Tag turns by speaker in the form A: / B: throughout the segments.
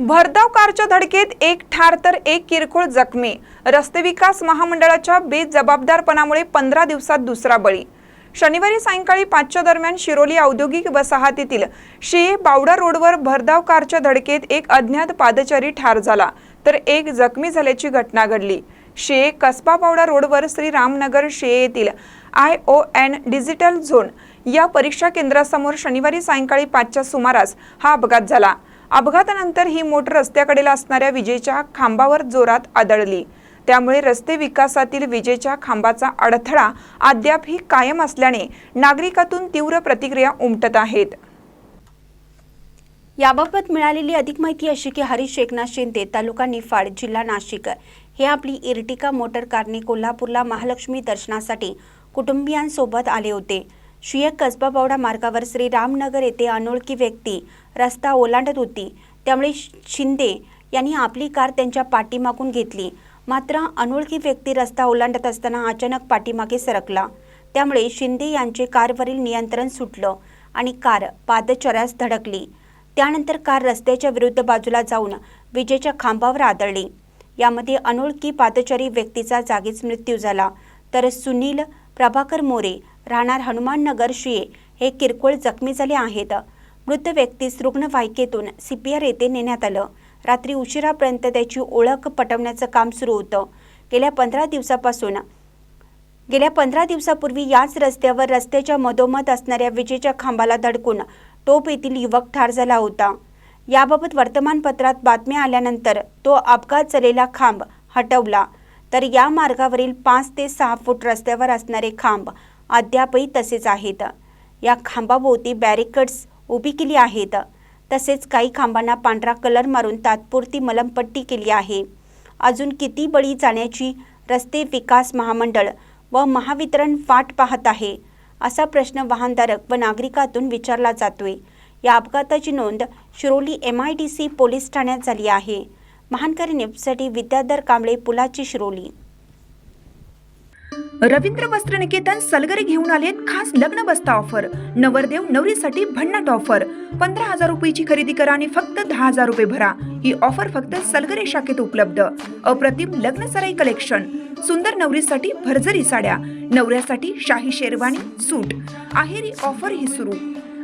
A: भरधाव कारच्या धडकेत एक ठार तर एक किरकोळ जखमी। रस्ते विकास महामंडळाच्या बेजबाबदारपणामुळे 15 दिवसात दुसरा बळी। शनिवारी सायंकाळी 5च्या दरम्यान शिरोली औद्योगिक वसाहतीतील शिये बावडा रोडवर भरधाव कारच्या धडकेत एक अज्ञात पादचारी ठार झाला तर एक जखमी झाल्याची घटना घडली। शिये कसबा बावडा रोडवर श्री रामनगर शिये येथील ION डिजिटल झोन या परीक्षा केंद्रासमोर शनिवारी सायंकाळी 5च्या सुमारास हा अपघात झाला। अपघातानंतर ही मोटर रस्त्याकडेला असणाऱ्या विजेच्या खांबावर जोरात आदळली। त्यामुळे रस्ते विकासातील विजेच्या खांबाचा अडथळा अद्यापही कायम असल्याने नागरिकांतून तीव्र प्रतिक्रिया उमटत आहेत।
B: याबाबत मिळालेली अधिक माहिती अशी की हरीश एकनाथ शिंदे, तालुका निफाड, जिल्हा नाशिक हे आपली इर्टिका मोटर कारने कोल्हापूरला महालक्ष्मी दर्शनासाठी कुटुंबियांसोबत आले होते। शिये कसबा बावडा मार्गावर श्री रामनगर येथे अनोळखी व्यक्ती रस्ता ओलांडत होती। त्यामुळे शिंदे यांनी आपली कार त्यांच्या पाठीमागून घेतली। मात्र अनोळखी व्यक्ती रस्ता ओलांडत असताना अचानक पाठीमागे सरकला। त्यामुळे शिंदे यांचे कारवरील नियंत्रण सुटलं आणि कार पादचाऱ्यास धडकली। त्यानंतर कार रस्त्याच्या विरुद्ध बाजूला जाऊन विजेच्या खांबावर आदळली। यामध्ये अनोळखी पादचारी व्यक्तीचा जागीच मृत्यू झाला तर सुनील प्रभाकर मोरे राहणार हनुमाननगर शिये हे किरकोळ जखमी झाले आहेत। मृत व्यक्तीस रुग्णवाहिकेतून CPR येथे नेण्यात आलं। रात्री उशिरापर्यंत त्याची ओळख पटवण्याचं काम सुरू होतं। गेल्या 15 दिवसापूर्वी याच रस्त्यावर रस्त्याच्या मधोमध असणाऱ्या विजेच्या खांबाला धडकून टोप येथील युवक ठार झाला होता। याबाबत वर्तमानपत्रात बातम्या आल्यानंतर तो अपघात झालेला खांब हटवला तर या मार्गावरील 5 ते 6 फूट रस्त्यावर असणारे खांब अद्यापही तसेच आहेत। या खांबाभोवती बॅरिकेड्स उभी केली आहेत। तसेच काही खांबांना पांढरा कलर मारून तात्पुरती मलमपट्टी केली आहे। अजून किती बळी जाण्याची रस्ते विकास महामंडळ व महावितरण वाट पाहत आहे असा प्रश्न वाहनधारक व नागरिकांतून विचारला जातोय। या अपघाताची नोंद शिरोली MIDC पोलीस ठाण्यात झाली आहे। महानकरी न्यूजसाठी विद्याधर कांबळे, पुलाची, शिरोली।
A: रवींद्र वस्त्र निकेतन सलगरे घेऊन आलेत खास लग्न बस्ता ऑफर। नवरदेव नवरीसाठी भन्नाट ऑफर। 15,000 रुपयाची खरेदी करा आणि फक्त 10,000 रुपये भरा। ही ऑफर फक्त सलगरे शाखेत उपलब्ध। अप्रतिम लग्न सराई कलेक्शन, सुंदर नवरीसाठी भरजरी साड्या, नवऱ्यासाठी शाही शेरवानी सूट। आहेरी ऑफर ही सुरू।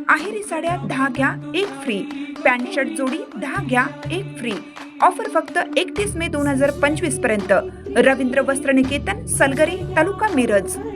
A: आहेरी साड्या 10 घ्या 1 फ्री, पॅन्ट शर्ट जोडी 10 घ्या 1 फ्री। ऑफर फक्त 31 मे 2025 पर्यंत। रवींद्र वस्त्र निकेतन, सलगरे, तालुका मिरज।